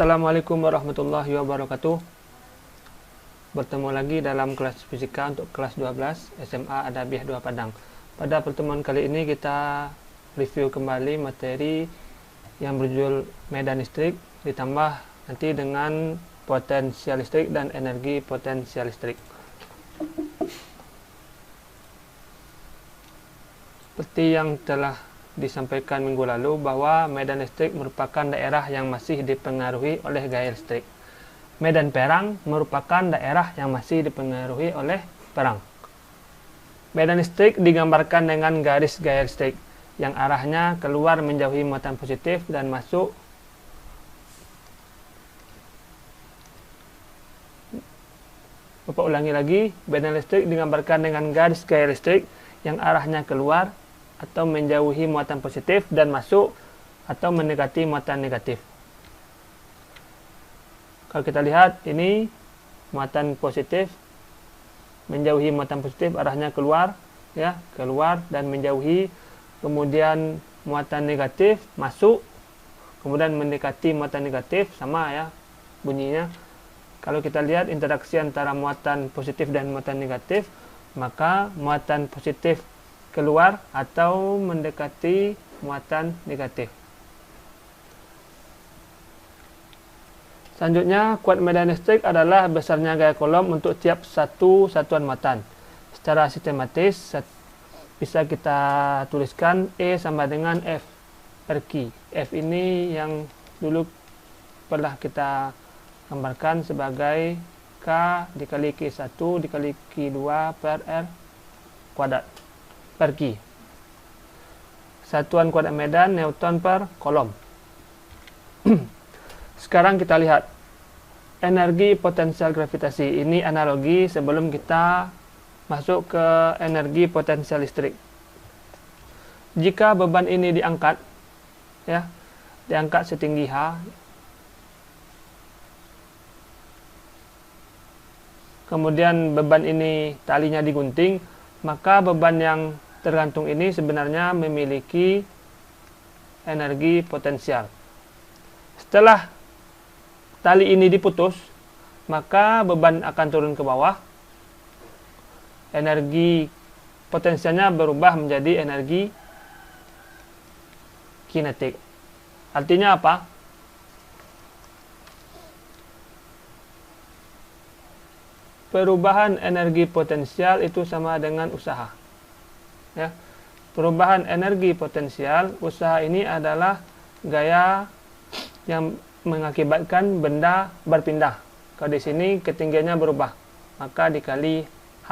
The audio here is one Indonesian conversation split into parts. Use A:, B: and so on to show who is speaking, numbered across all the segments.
A: Assalamualaikum warahmatullahi wabarakatuh. Bertemu lagi dalam kelas fisika untuk kelas 12 SMA Adabiah 2 Padang. Pada pertemuan kali ini kita review kembali materi yang berjudul medan listrik ditambah nanti dengan potensial listrik dan energi potensial listrik. Seperti yang telah disampaikan minggu lalu bahwa medan listrik merupakan daerah yang masih dipengaruhi oleh gaya listrik. Medan perang merupakan daerah yang masih dipengaruhi oleh perang. Medan listrik digambarkan dengan garis gaya listrik yang arahnya keluar menjauhi muatan positif dan masuk Bapak ulangi lagi, medan listrik digambarkan dengan garis gaya listrik yang arahnya keluar atau menjauhi muatan positif dan masuk atau mendekati muatan negatif. Kalau kita lihat ini muatan positif menjauhi muatan positif, arahnya keluar ya, keluar dan menjauhi. Kemudian muatan negatif masuk, kemudian mendekati muatan negatif, sama ya bunyinya. Kalau kita lihat interaksi antara muatan positif dan muatan negatif, maka muatan positif keluar atau mendekati muatan negatif. Selanjutnya, kuat medan listrik adalah besarnya gaya kolom untuk tiap satu satuan muatan. Secara sistematis bisa kita tuliskan E sama dengan F per Q. F ini yang dulu pernah kita gambarkan sebagai K dikali Q1 dikali Q2 per R kuadrat per Q. Satuan kuadrat medan Newton per kolom. Sekarang kita lihat energi potensial gravitasi. Ini analogi sebelum kita masuk ke energi potensial listrik. Jika beban ini diangkat, ya, diangkat setinggi H, kemudian beban ini talinya digunting, maka beban yang tergantung ini sebenarnya memiliki energi potensial. Setelah tali ini diputus, maka beban akan turun ke bawah. Energi potensialnya berubah menjadi energi kinetik. Artinya apa? Perubahan energi potensial itu sama dengan usaha. Ya. Perubahan energi potensial, usaha ini adalah gaya yang mengakibatkan benda berpindah. Kalau di sini ketinggiannya berubah, maka dikali H.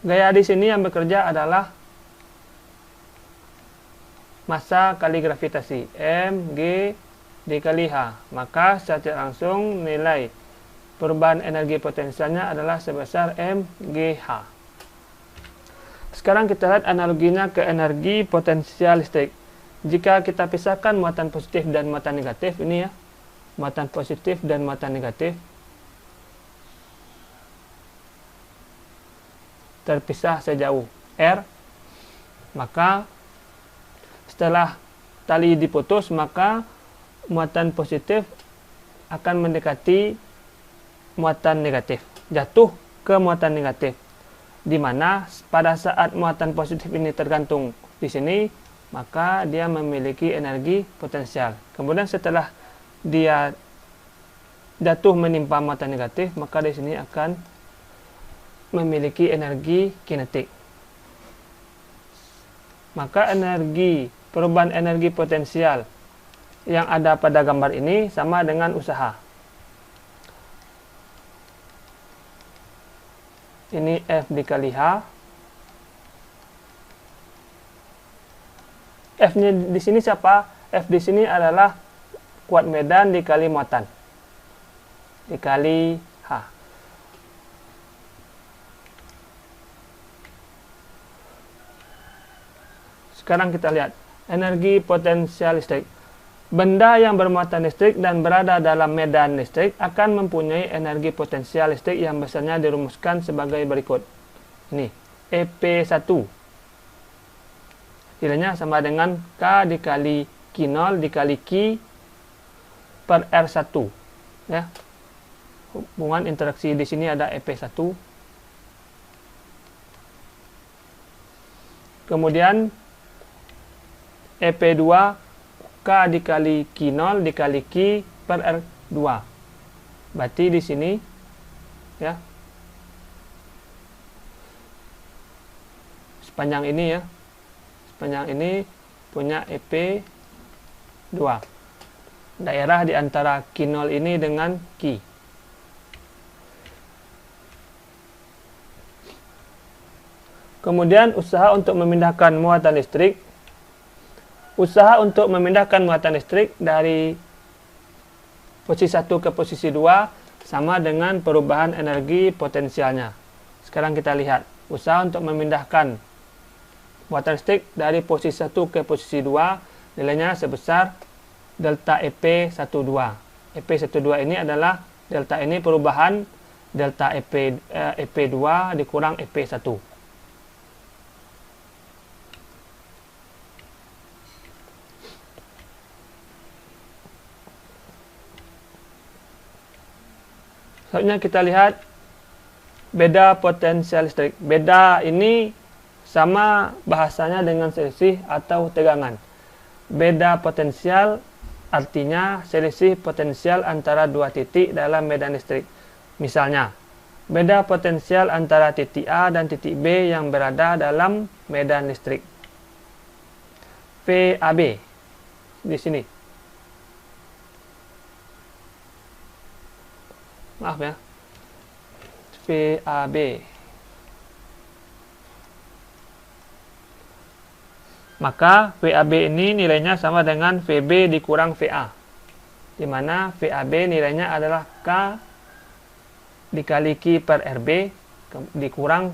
A: Gaya di sini yang bekerja adalah massa kali gravitasi, mg dikali H. Maka secara langsung nilai perubahan energi potensialnya adalah sebesar mgh. Sekarang kita lihat analoginya ke energi potensial listrik. Jika kita pisahkan muatan positif dan muatan negatif, ini ya, muatan positif dan muatan negatif terpisah sejauh R, maka setelah tali diputus, maka muatan positif akan mendekati muatan negatif, jatuh ke muatan negatif, di mana pada saat muatan positif ini tergantung di sini, maka dia memiliki energi potensial. Kemudian setelah dia jatuh menimpa muatan negatif, maka di sini akan memiliki energi kinetik. Maka perubahan energi potensial yang ada pada gambar ini sama dengan usaha. Ini F dikali H. F-nya di sini siapa? F di sini adalah kuat medan dikali muatan dikali H. Sekarang kita lihat energi potensial listrik. Benda yang bermuatan listrik dan berada dalam medan listrik akan mempunyai energi potensial listrik yang besarnya dirumuskan sebagai berikut. Ini EP1 nilainya sama dengan K dikali Q Q0 dikali Q per R1. Ya. Hubungan interaksi di sini ada EP1. Kemudian EP2 K dikali Q0 dikali Q per R2. Berarti di sini ya, sepanjang ini ya, sepanjang ini punya EP2, daerah di antara Q0 ini dengan Q. Kemudian usaha untuk memindahkan muatan listrik. Usaha untuk memindahkan muatan listrik dari posisi 1 ke posisi 2 sama dengan perubahan energi potensialnya. Sekarang kita lihat usaha untuk memindahkan muatan listrik dari posisi 1 ke posisi 2, nilainya sebesar delta EP12. EP12 ini adalah delta ini perubahan delta EP2 dikurang EP1. Selanjutnya kita lihat beda potensial listrik. Beda ini sama bahasanya dengan selisih atau tegangan. Beda potensial artinya selisih potensial antara dua titik dalam medan listrik. Misalnya, beda potensial antara titik A dan titik B yang berada dalam medan listrik. VAB di sini. Maaf ya. VAB. Maka VAB ini nilainya sama dengan VB dikurang VA. Di mana VAB nilainya adalah K dikali Q per RB dikurang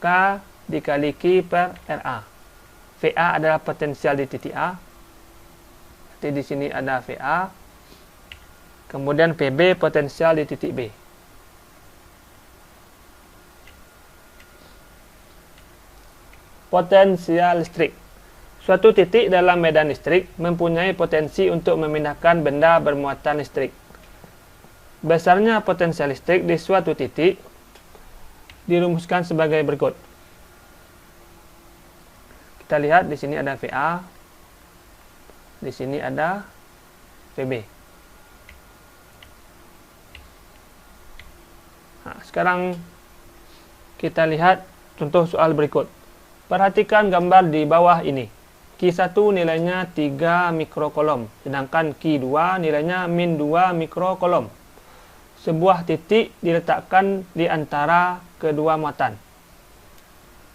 A: K dikali Q per RA. VA adalah potensial di titik A. Jadi di sini ada VA. Kemudian PB potensial di titik B. Potensial listrik. Suatu titik dalam medan listrik mempunyai potensi untuk memindahkan benda bermuatan listrik. Besarnya potensial listrik di suatu titik dirumuskan sebagai berikut. Kita lihat di sini ada VA, di sini ada VB. Nah, sekarang kita lihat contoh soal berikut. Perhatikan gambar di bawah ini. Q1 nilainya 3 mikrokolom, sedangkan Q2 nilainya min 2 mikrokolom. Sebuah titik diletakkan di antara kedua muatan.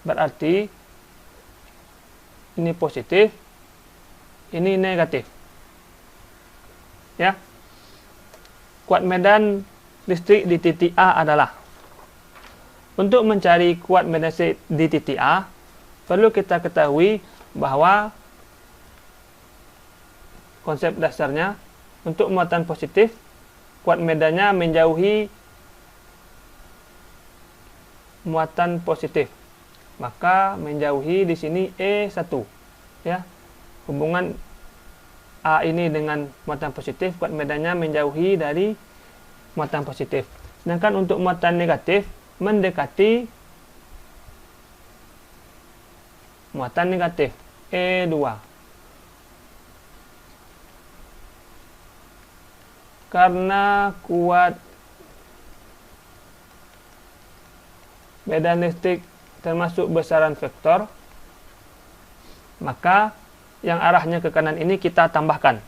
A: Berarti ini positif, ini negatif. Ya. Kuat medan listrik di titik A adalah, untuk mencari kuat medan listrik di titik A, perlu kita ketahui bahwa konsep dasarnya untuk muatan positif, kuat medannya menjauhi muatan positif. Maka menjauhi di sini E1. Ya. Hubungan A ini dengan muatan positif, kuat medannya menjauhi dari muatan positif. Sedangkan untuk muatan negatif mendekati muatan negatif E2. Karena kuat medan listrik termasuk besaran vektor, maka yang arahnya ke kanan ini kita tambahkan.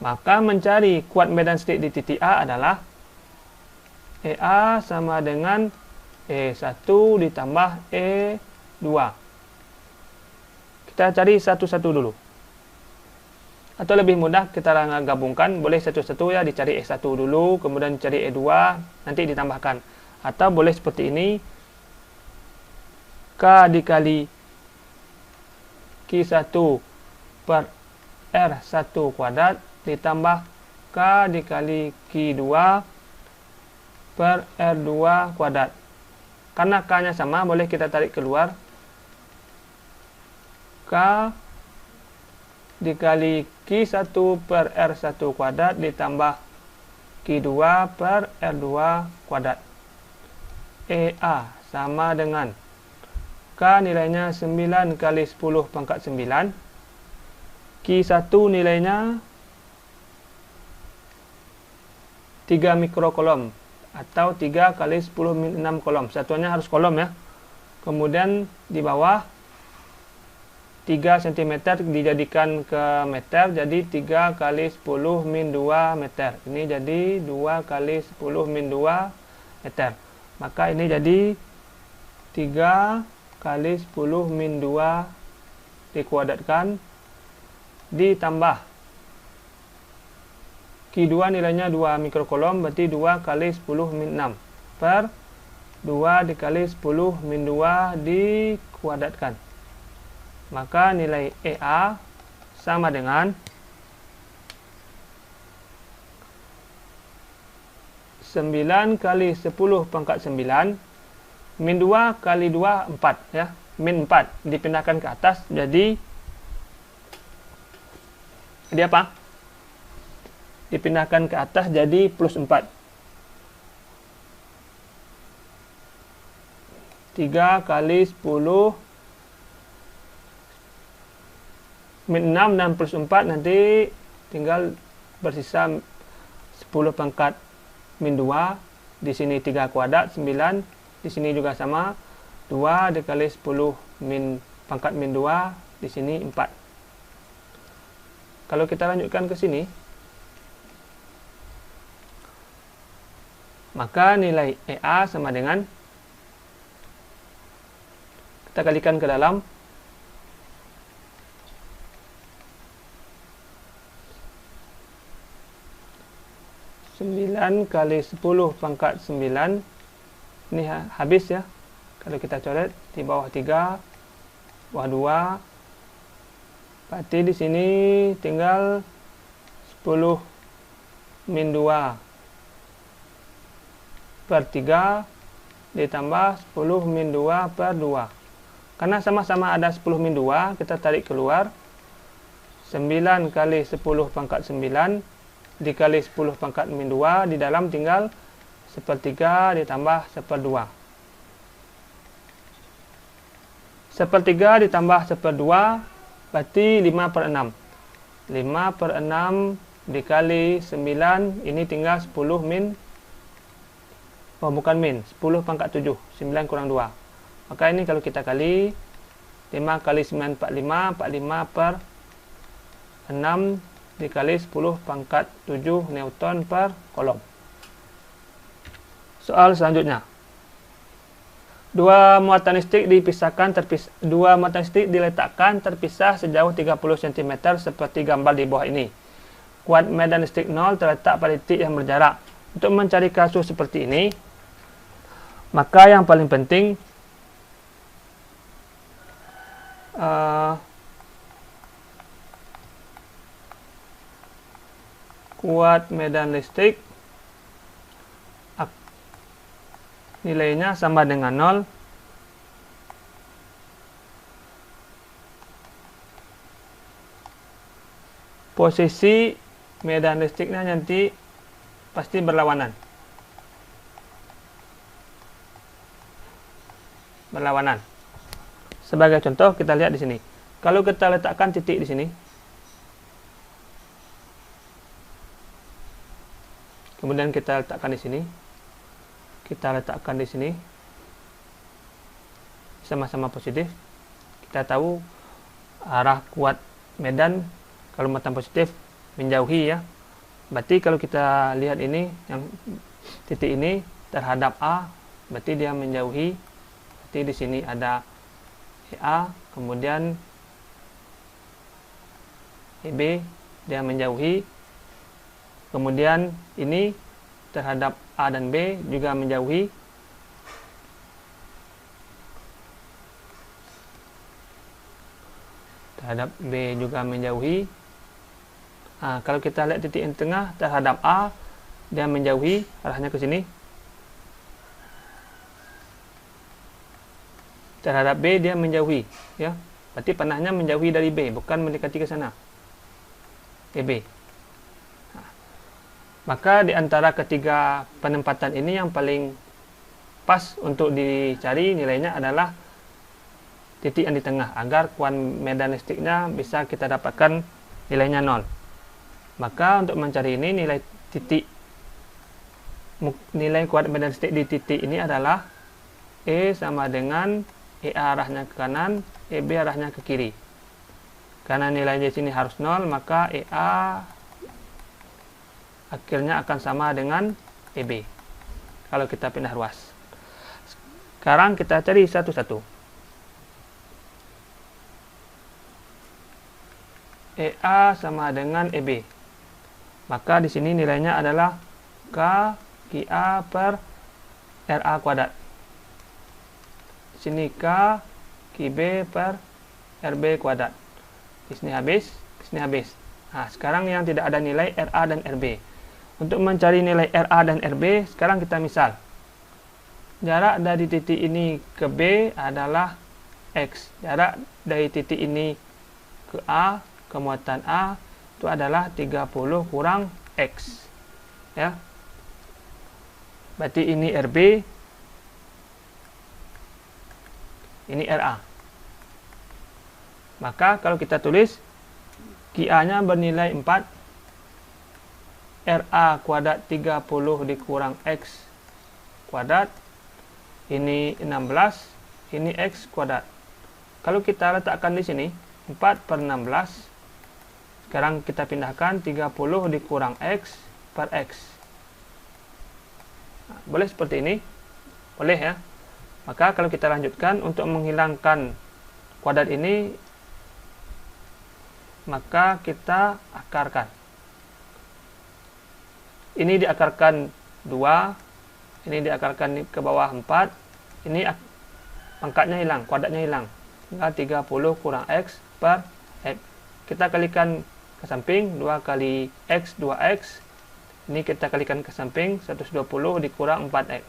A: Maka mencari kuat medan listrik di titik A adalah EA sama dengan E1 ditambah E2. Kita cari satu-satu dulu. Atau lebih mudah kita gabungkan, boleh satu-satu ya, dicari E1 dulu, kemudian cari E2, nanti ditambahkan. Atau boleh seperti ini, K dikali Q1 per R1 kuadrat ditambah K dikali Q2 per R2 kuadrat. Karena K-nya sama, boleh kita tarik keluar. K dikali Q1 per R1 kuadrat ditambah Q2 per R2 kuadrat. EA sama dengan K nilainya 9 kali 10 pangkat 9. Q1 nilainya 3 mikrokolom atau 3 kali 10 min 6 kolom. Satuannya harus kolom ya. Kemudian di bawah 3 cm dijadikan ke meter, jadi 3 kali 10 min 2 meter. Ini jadi 2 kali 10 min 2 meter. Maka ini jadi 3 kali 10 min 2 dikuadratkan ditambah Q2 nilainya 2 mikrokolom, berarti 2 kali 10 min 6 per 2 dikali 10 min 2 dikuadratkan. Maka nilai EA sama dengan 9 kali 10 pangkat 9 min 2 kali 2 4 ya. Min 4 dipindahkan ke atas jadi apa? Dipindahkan ke atas jadi plus 4. 3 kali 10 min 6 dan plus 4 nanti tinggal bersisa 10 pangkat min 2. Di sini 3 kuadrat 9. Di sini juga sama 2 dikali 10 min pangkat min 2. Di sini 4. Kalau kita lanjutkan ke sini, maka nilai EA sama dengan, kita kalikan ke dalam, 9 kali 10 pangkat 9. Ini habis ya. Kalau kita coret di bawah 3, bawah 2. Berarti di sini tinggal 10 min 2 per 3 ditambah 10 min 2 per 2. Karena sama-sama ada 10 min 2, kita tarik keluar. 9 kali 10 pangkat 9 dikali 10 pangkat min 2, di dalam tinggal 1/3 ditambah 1/2. 1/3 ditambah 1/2 berarti 5/6. 5/6 dikali 9, ini tinggal 10 min, oh bukan min, 10 pangkat 7, 9 kurang 2. Maka ini kalau kita kali 5 kali 9 45, 45 per 6 dikali 10 pangkat 7 Newton per kolom. Soal selanjutnya. Dua muatan listrik diletakkan terpisah sejauh 30 cm seperti gambar di bawah ini. Kuat medan listrik 0 terletak pada titik yang berjarak. Untuk mencari kasus seperti ini, maka yang paling penting kuat medan listrik nilainya sama dengan 0. Posisi medan listriknya nanti pasti berlawanan. Sebagai contoh kita lihat di sini. Kalau kita letakkan titik di sini, kemudian kita letakkan di sini, kita letakkan di sini, sama-sama positif. Kita tahu arah kuat medan kalau muatan positif menjauhi ya. Berarti kalau kita lihat ini, yang titik ini terhadap A, berarti dia menjauhi. Berarti di sini ada EA, kemudian EB, dia menjauhi. Kemudian ini terhadap A dan B juga menjauhi. Terhadap B juga menjauhi. Nah, kalau kita lihat titik yang tengah terhadap A, dia menjauhi, arahnya ke sini. Terhadap B dia menjauhi, ya. Berarti panahnya menjauhi dari B, bukan mendekati ke sana. EB. Maka di antara ketiga penempatan ini yang paling pas untuk dicari nilainya adalah titik yang di tengah, agar kuan medan listriknya bisa kita dapatkan nilainya 0. Maka untuk mencari ini nilai kuat medan listrik di titik ini adalah E sama dengan EA arahnya ke kanan, EB arahnya ke kiri. Karena nilainya di sini harus 0, maka EA akhirnya akan sama dengan EB kalau kita pindah ruas. Sekarang kita cari satu-satu. EA sama dengan EB. Maka di sini nilainya adalah K QA per RA kuadrat. Di sini K QB per RB kuadrat. Di sini habis, di sini habis. Nah, sekarang yang tidak ada nilai RA dan RB. Untuk mencari nilai RA dan RB, sekarang kita misal. Jarak dari titik ini ke B adalah X. Jarak dari titik ini ke A, ke muatan A, itu adalah 30 kurang X. Ya. Berarti ini RB, ini RA. Maka kalau kita tulis, QA-nya bernilai 4, RA kuadrat 30 dikurang X kuadrat, ini 16, ini X kuadrat. Kalau kita letakkan di sini, 4 per 16, sekarang kita pindahkan 30 dikurang X per X. Nah, boleh seperti ini? Boleh ya. Maka kalau kita lanjutkan, untuk menghilangkan kuadrat ini, maka kita akarkan. Ini diakarkan 2, ini diakarkan ke bawah 4, ini pangkatnya hilang, kuadratnya hilang. Tinggal 30 kurang X per X. Kita kalikan ke samping, 2 kali X, 2X. Ini kita kalikan ke samping, 120 dikurang 4X.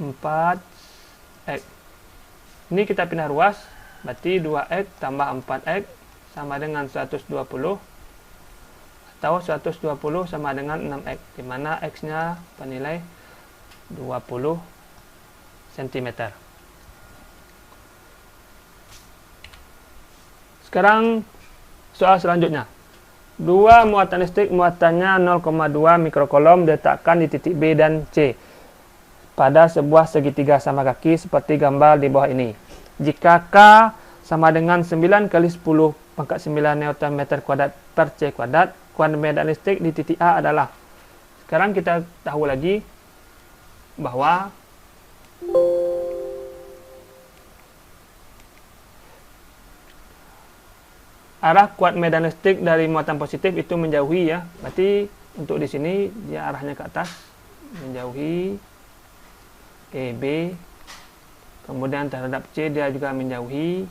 A: 4X. Ini kita pindah ruas, berarti 2X tambah 4X sama dengan 120. Atau 120 sama dengan 6X, di mana X-nya bernilai 20 cm. Sekarang soal selanjutnya. Dua muatan listrik muatannya 0,2 mikrokolom diletakkan di titik B dan C pada sebuah segitiga sama kaki seperti gambar di bawah ini. Jika K sama dengan 9 kali 10 pangkat 9 Newton meter kuadrat per C kuadrat, kuantum medan listrik di titik A adalah. Sekarang kita tahu lagi bahwa arah kuat medan listrik dari muatan positif itu menjauhi ya. Berarti untuk di sini dia arahnya ke atas, menjauhi EB. Kemudian terhadap C dia juga menjauhi.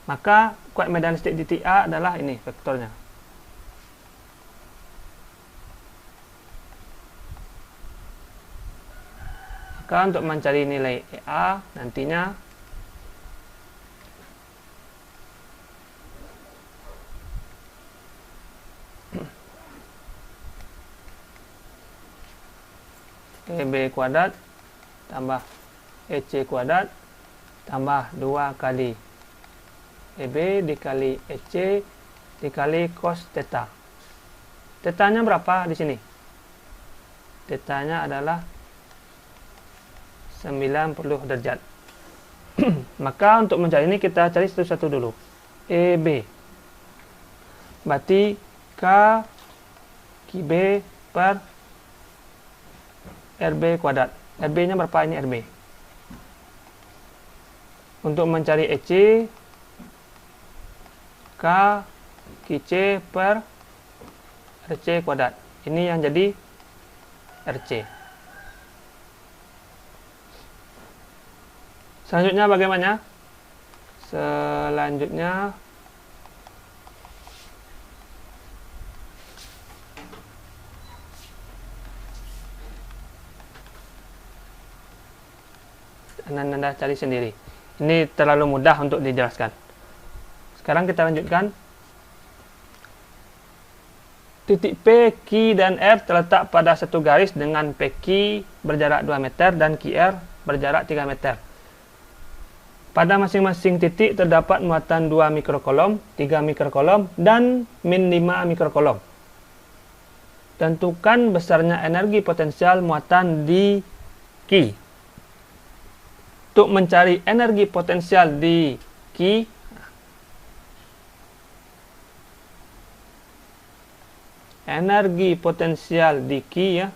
A: Maka kuat medan listrik di titik A adalah ini vektornya. Maka untuk mencari nilai EA nantinya EB kuadrat tambah EC kuadrat tambah 2 kali EB dikali EC dikali cos theta. Tetanya berapa di sini? Tetanya adalah 90 derajat. Maka untuk mencari ini kita cari satu-satu dulu. EB. Berarti K QB per RB kuadrat. RB-nya berapa? Ini RB. Untuk mencari EC, K QC per RC kuadrat. Ini yang jadi RC. Selanjutnya bagaimana? Selanjutnya Anda cari sendiri. Ini terlalu mudah untuk dijelaskan. Sekarang kita lanjutkan. Titik P, Q, dan R terletak pada satu garis dengan PQ berjarak 2 meter dan QR berjarak 3 meter. Pada masing-masing titik terdapat muatan 2 mikrokolom, 3 mikrokolom, dan min 5 mikrokolom. Tentukan besarnya energi potensial muatan di Q. Untuk mencari energi potensial di Q, energi potensial di Q ya,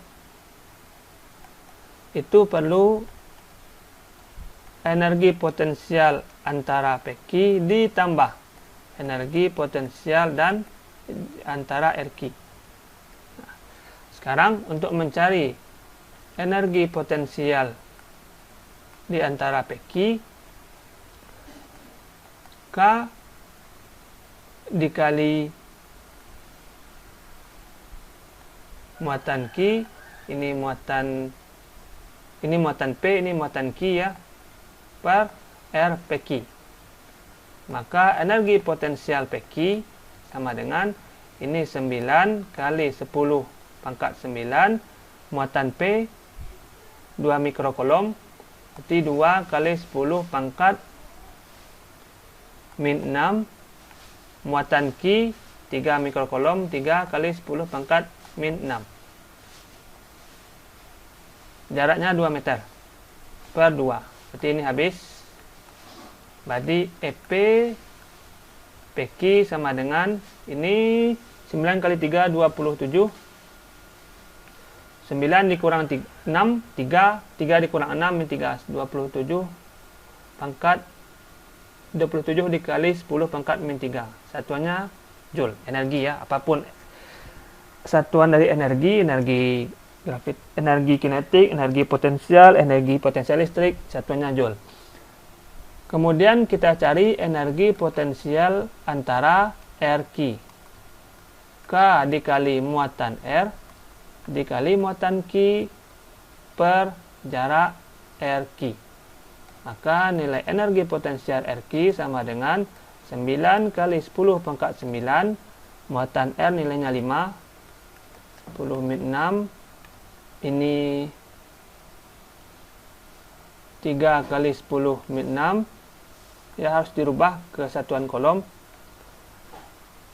A: itu perlu energi potensial antara PQ ditambah energi potensial dan antara RQ. Nah, sekarang untuk mencari energi potensial di antara PQ, K dikali muatan Q, ini muatan P, ini muatan Q ya, per R PQ. Maka energi potensial PQ sama dengan ini 9 kali 10 pangkat 9 muatan P 2 mikrokolom, berarti 2 kali 10 pangkat min 6 muatan Q 3 mikrokolom, 3 kali 10 pangkat min 6. Jaraknya 2 meter per 2. Berarti ini habis. Berarti EP PQ sama dengan ini 9 kali 3 27. 9 dikurang 6 3, 3 dikurang 6 min 3 27 pangkat 27 dikali 10 pangkat min 3. Satuannya joule, energi ya, apapun satuan dari energi, energi grafit, energi kinetik, energi potensial listrik, satuannya joule. Kemudian kita cari energi potensial antara RQ. K dikali muatan R dikali muatan Q per jarak RQ. Maka nilai energi potensial RQ sama dengan 9 kali 10 pangkat 9 muatan R nilainya 5 10 min 6, ini 3 kali 10 min 6 ya, harus dirubah ke satuan kolom.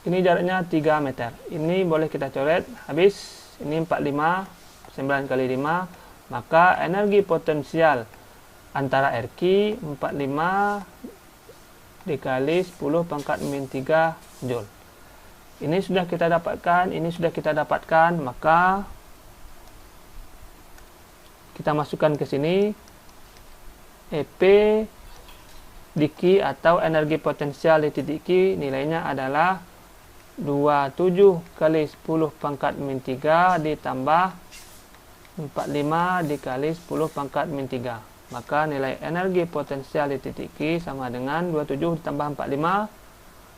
A: Ini jaraknya 3 meter, ini boleh kita coret, habis. Ini 45, 9 kali 5, maka energi potensial antara RQ 45 dikali 10 pangkat min 3 joule. Ini sudah kita dapatkan, maka kita masukkan ke sini EP di Q atau energi potensial di titik Q nilainya adalah 27 kali 10 pangkat min 3 ditambah 45 dikali 10 pangkat min 3. Maka nilai energi potensial di titik Q sama dengan 27 ditambah 45,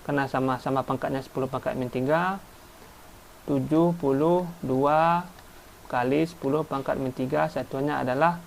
A: karena sama-sama pangkatnya 10 pangkat min 3, 72 kali 10 pangkat min 3, satuannya adalah